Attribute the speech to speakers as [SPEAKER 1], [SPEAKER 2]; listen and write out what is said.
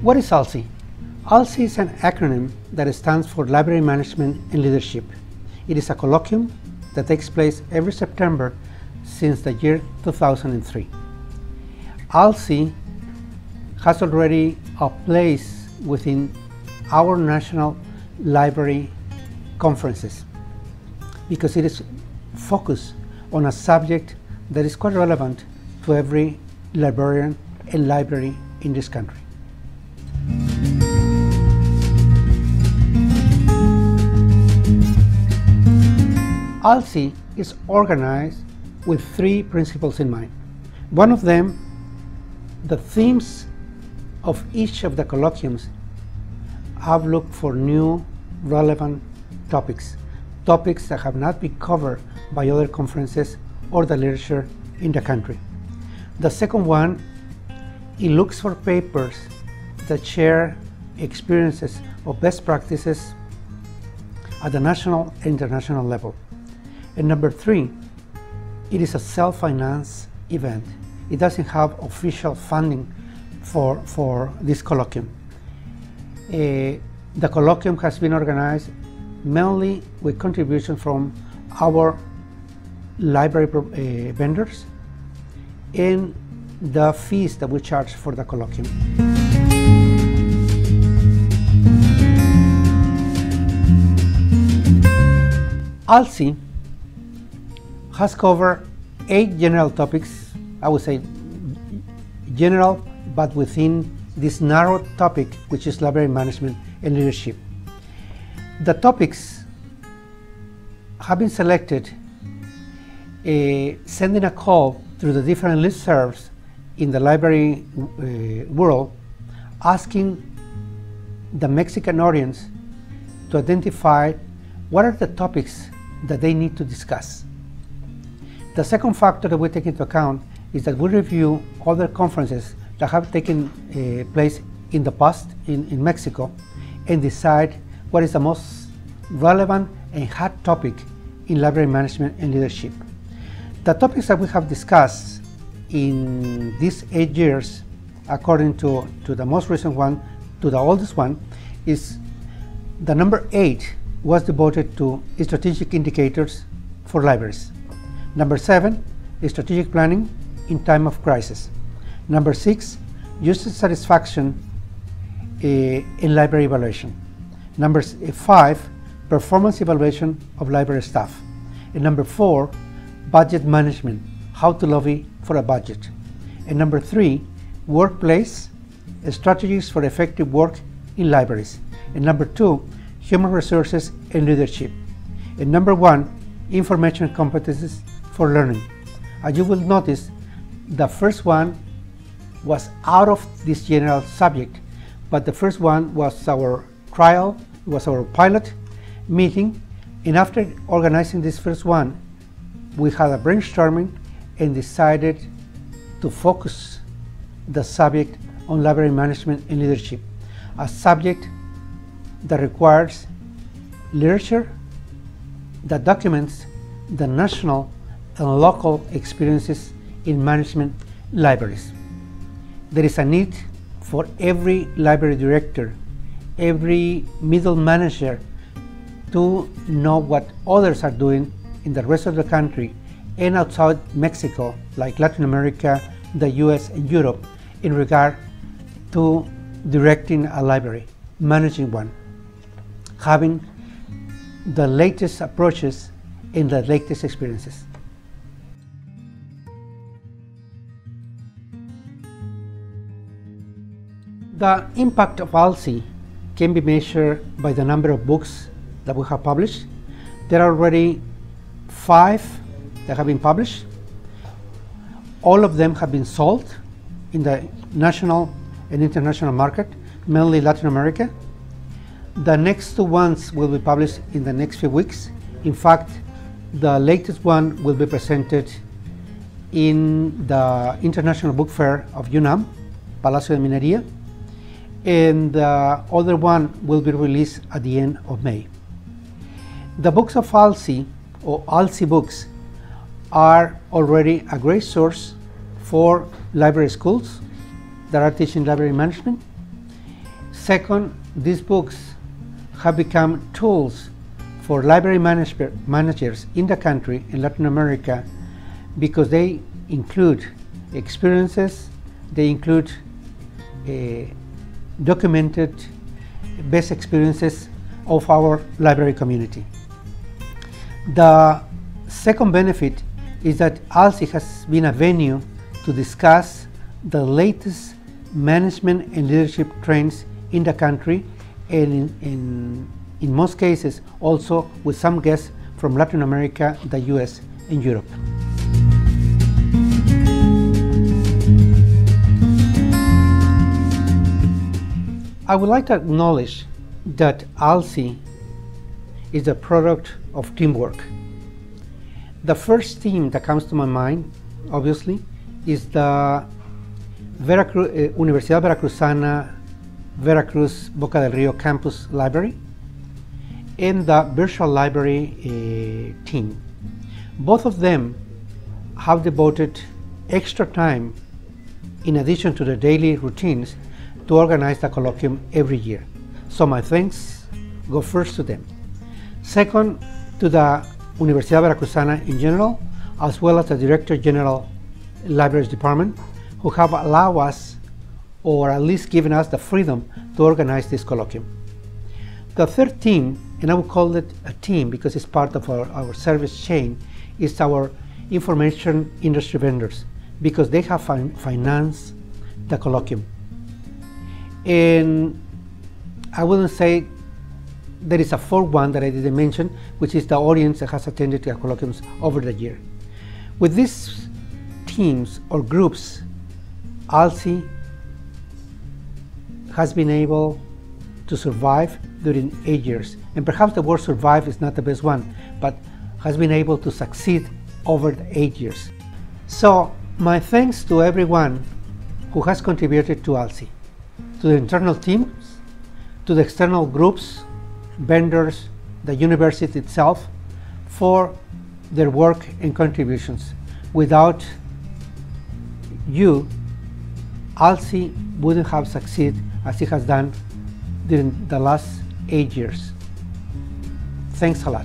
[SPEAKER 1] What is ALCI? ALCI is an acronym that stands for Library Management and Leadership. It is a colloquium that takes place every September since the year 2003. ALCI has already a place within our national library conferences because it is focused on a subject that is quite relevant to every librarian and library in this country. ALCI is organized with three principles in mind. One of them, the themes of each of the colloquiums have looked for new, relevant topics that have not been covered by other conferences or the literature in the country. The second one, it looks for papers that share experiences or best practices at the national and international level. And number three, it is a self-financed event. It doesn't have official funding for this colloquium. The colloquium has been organized mainly with contributions from our library vendors and the fees that we charge for the colloquium. ALCI has covered 8 general topics. I would say general, but within this narrow topic, which is library management and leadership. The topics have been selected sending a call through the different listservs in the library world, asking the Mexican audience to identify what are the topics that they need to discuss. The second factor that we take into account is that we review other conferences that have taken place in the past in Mexico and decide what is the most relevant and hot topic in library management and leadership. The topics that we have discussed in these 8 years, according to the most recent one, to the oldest one, is the number 8 was devoted to strategic indicators for libraries. Number 7 is strategic planning in time of crisis. Number 6, user satisfaction in library evaluation. Number 5, performance evaluation of library staff. And number 4, budget management, how to lobby for a budget. And number 3, workplace strategies for effective work in libraries. And number 2, human resources and leadership. And number 1, information competencies for learning. As you will notice, the first one was out of this general subject, but the first one was our trial, was our pilot meeting, and after organizing this first one, we had a brainstorming and decided to focus the subject on library management and leadership, a subject that requires literature that documents the national and local experiences in management libraries. There is a need for every library director, every middle manager to know what others are doing in the rest of the country and outside Mexico, like Latin America, the US and Europe, in regard to directing a library, managing one, having the latest approaches and the latest experiences. The impact of ALCI can be measured by the number of books that we have published. There are already 5 that have been published. All of them have been sold in the national and international market, mainly Latin America. The next 2 ones will be published in the next few weeks. In fact, the latest one will be presented in the International Book Fair of UNAM, Palacio de Minería, and the other one will be released at the end of May. The books of ALCI, or ALCI books, are already a great source for library schools that are teaching library management, Second, these books have become tools for library managers in the country, in Latin America, because they include experiences, they include documented best experiences of our library community. The second benefit is that ALCI has been a venue to discuss the latest management and leadership trends in the country, and in most cases also with some guests from Latin America, the US, and Europe. I would like to acknowledge that ALCI is a product of teamwork. The first team that comes to my mind, obviously, is the Universidad Veracruzana Veracruz Boca del Rio Campus Library and the virtual library team. Both of them have devoted extra time, in addition to their daily routines, to organize the colloquium every year. So my thanks go first to them. Second, to the Universidad Veracruzana in general, as well as the Director General Libraries Department, who have allowed us, or at least given us the freedom to organize this colloquium. The third team, and I would call it a team because it's part of our service chain, is our information industry vendors, because they have financed the colloquium. And I wouldn't say there is a fourth one that I didn't mention, which is the audience that has attended the colloquiums over the year. With these teams or groups, ALCI has been able to survive during 8 years. And perhaps the word survive is not the best one, but has been able to succeed over the 8 years. So my thanks to everyone who has contributed to ALCI, to the internal teams, to the external groups, vendors, the university itself, for their work and contributions. Without you, ALCI wouldn't have succeeded as it has done during the last 8 years. Thanks a lot.